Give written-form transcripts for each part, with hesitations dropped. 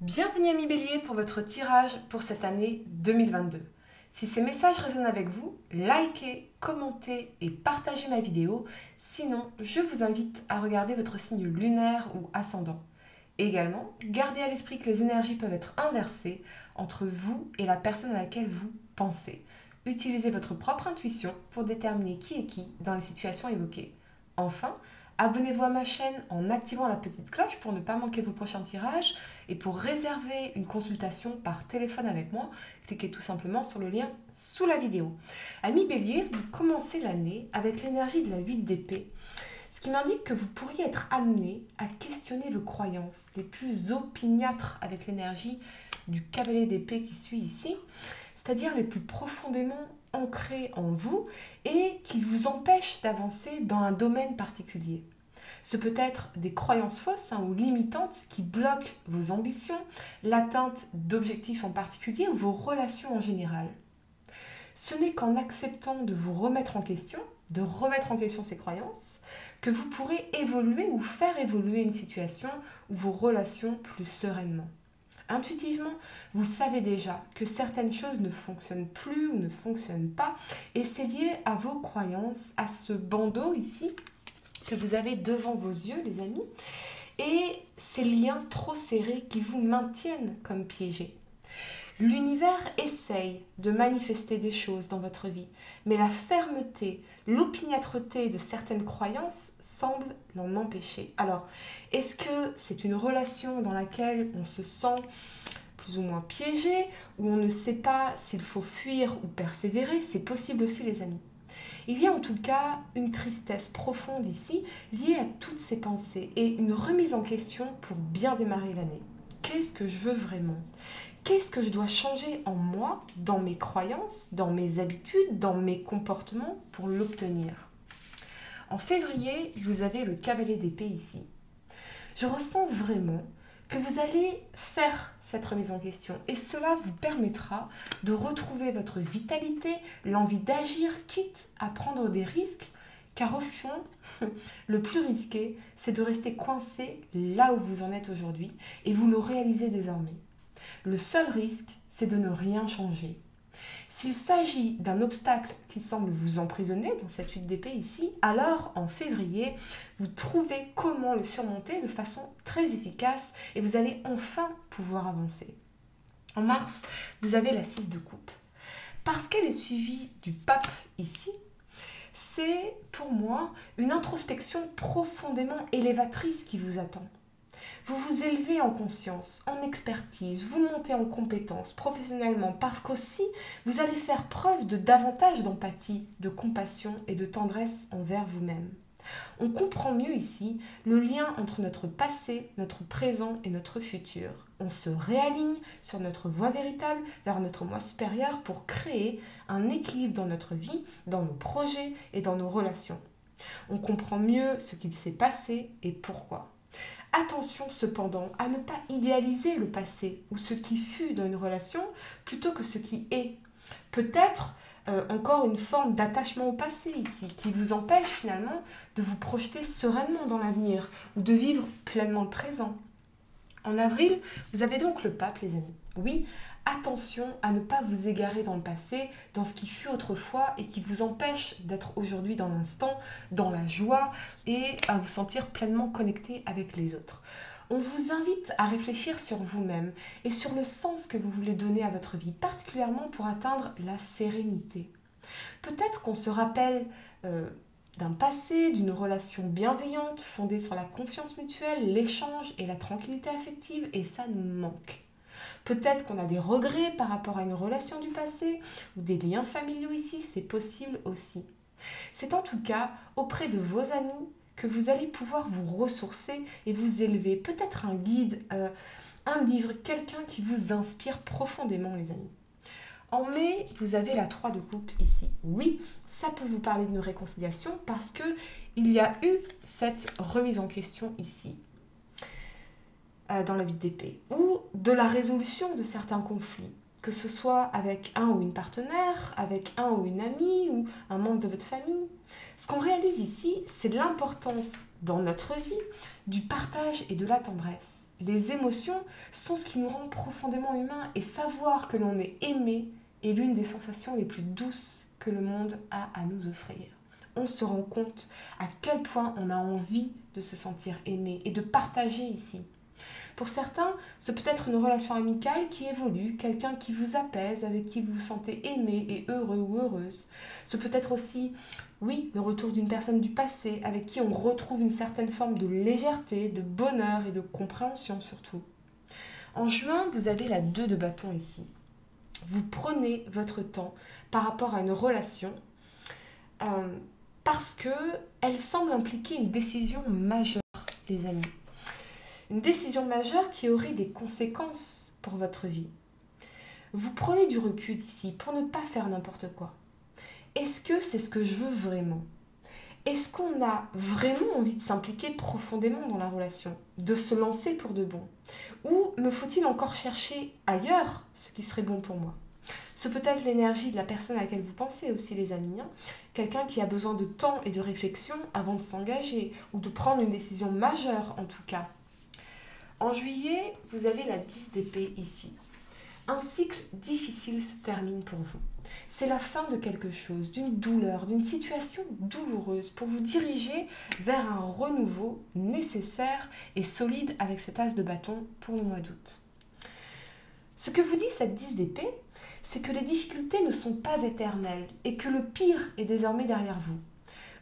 Bienvenue amis Bélier pour votre tirage pour cette année 2022. Si ces messages résonnent avec vous, likez, commentez et partagez ma vidéo. Sinon, je vous invite à regarder votre signe lunaire ou ascendant. Également, gardez à l'esprit que les énergies peuvent être inversées entre vous et la personne à laquelle vous pensez. Utilisez votre propre intuition pour déterminer qui est qui dans les situations évoquées. Enfin, abonnez-vous à ma chaîne en activant la petite cloche pour ne pas manquer vos prochains tirages. Et pour réserver une consultation par téléphone avec moi, cliquez tout simplement sur le lien sous la vidéo. Amis Bélier, vous commencez l'année avec l'énergie de la 8 d'épée, ce qui m'indique que vous pourriez être amené à questionner vos croyances les plus opiniâtres avec l'énergie du cavalier d'épée qui suit ici, c'est-à-dire les plus profondément ancrées en vous et qui vous empêchent d'avancer dans un domaine particulier. Ce peut être des croyances fausses ou limitantes qui bloquent vos ambitions, l'atteinte d'objectifs en particulier ou vos relations en général. Ce n'est qu'en acceptant de vous remettre en question, de remettre en question ces croyances, que vous pourrez évoluer ou faire évoluer une situation ou vos relations plus sereinement. Intuitivement, vous savez déjà que certaines choses ne fonctionnent plus ou ne fonctionnent pas et c'est lié à vos croyances, à ce bandeau ici que vous avez devant vos yeux, les amis, et ces liens trop serrés qui vous maintiennent comme piégés. L'univers essaye de manifester des choses dans votre vie, mais la fermeté, l'opiniâtreté de certaines croyances semble l'en empêcher. Alors, est-ce que c'est une relation dans laquelle on se sent plus ou moins piégé, où on ne sait pas s'il faut fuir ou persévérer? C'est possible aussi, les amis. Il y a en tout cas une tristesse profonde ici, liée à toutes ces pensées, et une remise en question pour bien démarrer l'année. Qu'est-ce que je veux vraiment ? Qu'est-ce que je dois changer en moi, dans mes croyances, dans mes habitudes, dans mes comportements pour l'obtenir? En février, vous avez le cavalier d'épée ici. Je ressens vraiment que vous allez faire cette remise en question et cela vous permettra de retrouver votre vitalité, l'envie d'agir, quitte à prendre des risques, car au fond, le plus risqué, c'est de rester coincé là où vous en êtes aujourd'hui et vous le réalisez désormais. Le seul risque, c'est de ne rien changer. S'il s'agit d'un obstacle qui semble vous emprisonner dans cette 8 d'épée ici, alors en février, vous trouvez comment le surmonter de façon très efficace et vous allez enfin pouvoir avancer. En mars, vous avez la 6 de coupe. Parce qu'elle est suivie du pape ici, c'est pour moi une introspection profondément élévatrice qui vous attend. Vous vous élevez en conscience, en expertise, vous montez en compétences professionnellement parce qu'aussi vous allez faire preuve de davantage d'empathie, de compassion et de tendresse envers vous-même. On comprend mieux ici le lien entre notre passé, notre présent et notre futur. On se réaligne sur notre voie véritable vers notre moi supérieur pour créer un équilibre dans notre vie, dans nos projets et dans nos relations. On comprend mieux ce qu'il s'est passé et pourquoi. Attention cependant à ne pas idéaliser le passé ou ce qui fut dans une relation plutôt que ce qui est. Peut-être encore une forme d'attachement au passé ici qui vous empêche finalement de vous projeter sereinement dans l'avenir ou de vivre pleinement le présent. En avril, vous avez donc le pape, les amis. Oui, attention à ne pas vous égarer dans le passé, dans ce qui fut autrefois et qui vous empêche d'être aujourd'hui dans l'instant, dans la joie et à vous sentir pleinement connecté avec les autres. On vous invite à réfléchir sur vous-même et sur le sens que vous voulez donner à votre vie, particulièrement pour atteindre la sérénité. Peut-être qu'on se rappelle d'un passé, d'une relation bienveillante fondée sur la confiance mutuelle, l'échange et la tranquillité affective, et ça nous manque. Peut-être qu'on a des regrets par rapport à une relation du passé ou des liens familiaux ici, c'est possible aussi. C'est en tout cas auprès de vos amis que vous allez pouvoir vous ressourcer et vous élever. Peut-être un guide, un livre, quelqu'un qui vous inspire profondément, les amis. En mai, vous avez la 3 de coupe ici. Oui, ça peut vous parler d'une réconciliation parce qu'il y a eu cette remise en question ici, dans la 8 d'épée, ou de la résolution de certains conflits, que ce soit avec un ou une partenaire, avec un ou une amie, ou un membre de votre famille. Ce qu'on réalise ici, c'est l'importance dans notre vie du partage et de la tendresse. Les émotions sont ce qui nous rend profondément humains et savoir que l'on est aimé est l'une des sensations les plus douces que le monde a à nous offrir. On se rend compte à quel point on a envie de se sentir aimé et de partager ici. Pour certains, ce peut être une relation amicale qui évolue, quelqu'un qui vous apaise, avec qui vous vous sentez aimé et heureux ou heureuse. Ce peut être aussi, oui, le retour d'une personne du passé avec qui on retrouve une certaine forme de légèreté, de bonheur et de compréhension surtout. En juin, vous avez la 2 de bâton ici. Vous prenez votre temps par rapport à une relation parce qu'elle semble impliquer une décision majeure, les amis. Une décision majeure qui aurait des conséquences pour votre vie. Vous prenez du recul ici pour ne pas faire n'importe quoi. Est-ce que c'est ce que je veux vraiment? Est-ce qu'on a vraiment envie de s'impliquer profondément dans la relation, de se lancer pour de bon? Ou me faut-il encore chercher ailleurs ce qui serait bon pour moi? Ce peut être l'énergie de la personne à laquelle vous pensez aussi, les amis. Quelqu'un qui a besoin de temps et de réflexion avant de s'engager ou de prendre une décision majeure en tout cas. En juillet, vous avez la 10 d'épée ici. Un cycle difficile se termine pour vous. C'est la fin de quelque chose, d'une douleur, d'une situation douloureuse pour vous diriger vers un renouveau nécessaire et solide avec cet as de bâton pour le mois d'août. Ce que vous dit cette 10 d'épée, c'est que les difficultés ne sont pas éternelles et que le pire est désormais derrière vous.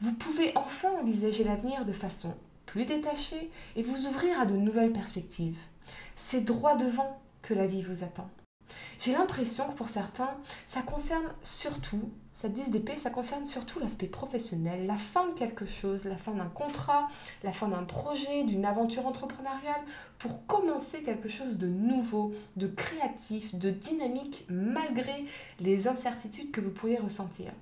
Vous pouvez enfin envisager l'avenir de façon plus détaché et vous ouvrir à de nouvelles perspectives. C'est droit devant que la vie vous attend. J'ai l'impression que pour certains, ça concerne surtout, cette 10 d'épée, ça concerne surtout l'aspect professionnel, la fin de quelque chose, la fin d'un contrat, la fin d'un projet, d'une aventure entrepreneuriale, pour commencer quelque chose de nouveau, de créatif, de dynamique, malgré les incertitudes que vous pourriez ressentir.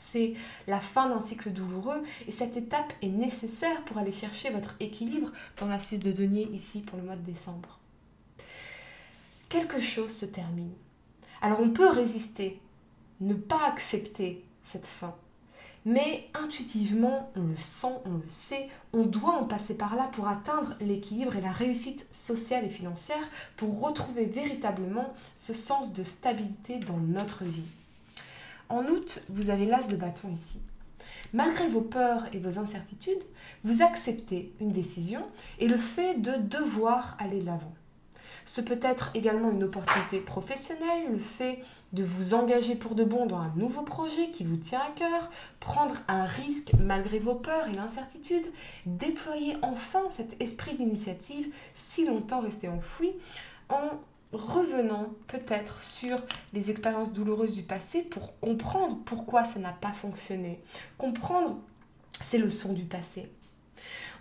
C'est la fin d'un cycle douloureux et cette étape est nécessaire pour aller chercher votre équilibre dans la 6 de denier ici pour le mois de décembre. Quelque chose se termine. Alors on peut résister, ne pas accepter cette fin. Mais intuitivement, on le sent, on le sait, on doit en passer par là pour atteindre l'équilibre et la réussite sociale et financière, pour retrouver véritablement ce sens de stabilité dans notre vie. En août, vous avez l'as de bâton ici. Malgré vos peurs et vos incertitudes, vous acceptez une décision et le fait de devoir aller de l'avant. Ce peut être également une opportunité professionnelle, le fait de vous engager pour de bon dans un nouveau projet qui vous tient à cœur, prendre un risque malgré vos peurs et l'incertitude, déployer enfin cet esprit d'initiative si longtemps resté enfoui en revenant peut-être sur les expériences douloureuses du passé pour comprendre pourquoi ça n'a pas fonctionné, comprendre ces leçons du passé.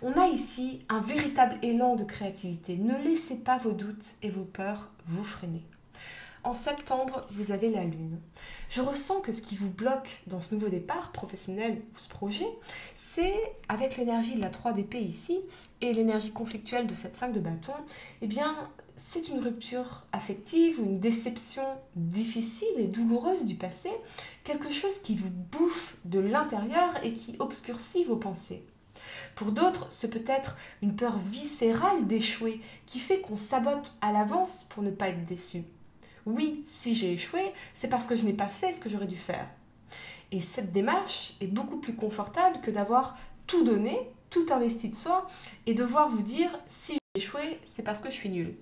On a ici un véritable élan de créativité. Ne laissez pas vos doutes et vos peurs vous freiner. En septembre, vous avez la lune. Je ressens que ce qui vous bloque dans ce nouveau départ professionnel ou ce projet, c'est avec l'énergie de la 3 d'épée ici et l'énergie conflictuelle de cette 5 de bâton, eh bien, c'est une rupture affective ou une déception difficile et douloureuse du passé, quelque chose qui vous bouffe de l'intérieur et qui obscurcit vos pensées. Pour d'autres, ce peut être une peur viscérale d'échouer qui fait qu'on sabote à l'avance pour ne pas être déçu. Oui, si j'ai échoué, c'est parce que je n'ai pas fait ce que j'aurais dû faire. Et cette démarche est beaucoup plus confortable que d'avoir tout donné, tout investi de soi et devoir vous dire si j'ai échoué, c'est parce que je suis nulle.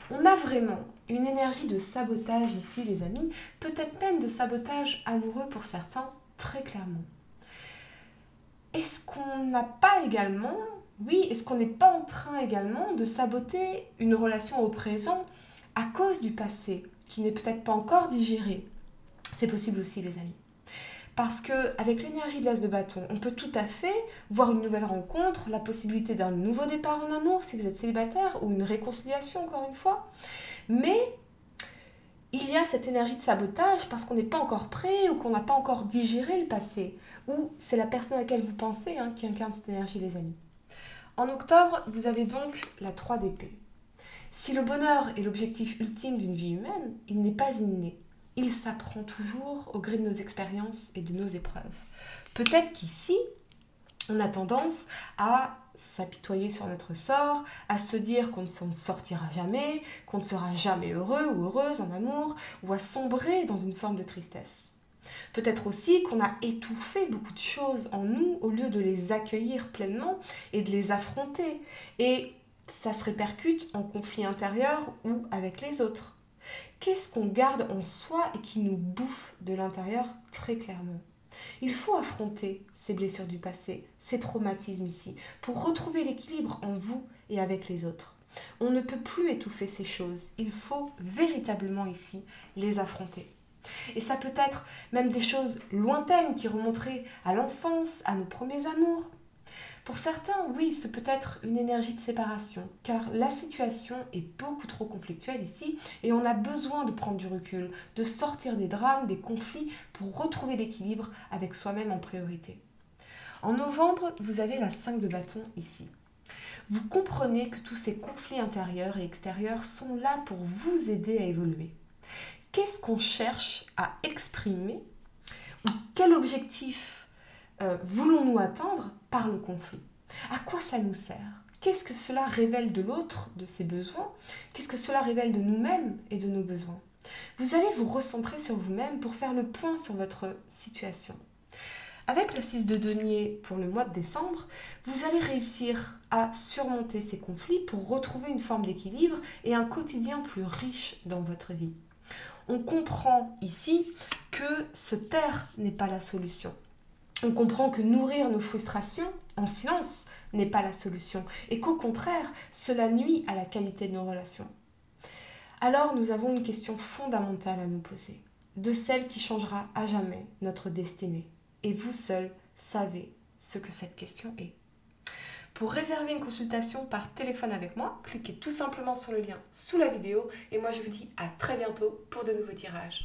On a vraiment une énergie de sabotage ici, les amis, peut-être même de sabotage amoureux pour certains, très clairement. Est-ce qu'on n'a pas également, oui, est-ce qu'on n'est pas en train également de saboter une relation au présent à cause du passé, qui n'est peut-être pas encore digéré? C'est possible aussi, les amis. Parce qu'avec l'énergie de l'as de bâton, on peut tout à fait voir une nouvelle rencontre, la possibilité d'un nouveau départ en amour si vous êtes célibataire, ou une réconciliation encore une fois. Mais il y a cette énergie de sabotage parce qu'on n'est pas encore prêt ou qu'on n'a pas encore digéré le passé. Ou c'est la personne à laquelle vous pensez qui incarne cette énergie, les amis. En octobre, vous avez donc la 3 d'épée. Si le bonheur est l'objectif ultime d'une vie humaine, il n'est pas inné. Il s'apprend toujours au gré de nos expériences et de nos épreuves. Peut-être qu'ici, On a tendance à s'apitoyer sur notre sort, à se dire qu'on ne s'en sortira jamais, qu'on ne sera jamais heureux ou heureuse en amour, ou à sombrer dans une forme de tristesse. Peut-être aussi qu'on a étouffé beaucoup de choses en nous au lieu de les accueillir pleinement et de les affronter. Et ça se répercute en conflit intérieur ou avec les autres. Qu'est-ce qu'on garde en soi et qui nous bouffe de l'intérieur très clairement? Il faut affronter ces blessures du passé, ces traumatismes ici, pour retrouver l'équilibre en vous et avec les autres. On ne peut plus étouffer ces choses, il faut véritablement ici les affronter. Et ça peut être même des choses lointaines qui remonteraient à l'enfance, à nos premiers amours. Pour certains, oui, c'est peut-être une énergie de séparation, car la situation est beaucoup trop conflictuelle ici et on a besoin de prendre du recul, de sortir des drames, des conflits pour retrouver l'équilibre avec soi-même en priorité. En novembre, vous avez la 5 de bâton ici. Vous comprenez que tous ces conflits intérieurs et extérieurs sont là pour vous aider à évoluer. Qu'est-ce qu'on cherche à exprimer ou quel objectif voulons-nous atteindre par le conflit? À quoi ça nous sert? Qu'est-ce que cela révèle de l'autre, de ses besoins? Qu'est-ce que cela révèle de nous-mêmes et de nos besoins? Vous allez vous recentrer sur vous-même pour faire le point sur votre situation. Avec la 6 de denier pour le mois de décembre, vous allez réussir à surmonter ces conflits pour retrouver une forme d'équilibre et un quotidien plus riche dans votre vie. On comprend ici que se taire n'est pas la solution. On comprend que nourrir nos frustrations en silence n'est pas la solution et qu'au contraire, cela nuit à la qualité de nos relations. Alors nous avons une question fondamentale à nous poser, de celle qui changera à jamais notre destinée. Et vous seul savez ce que cette question est. Pour réserver une consultation par téléphone avec moi, cliquez tout simplement sur le lien sous la vidéo et moi je vous dis à très bientôt pour de nouveaux tirages.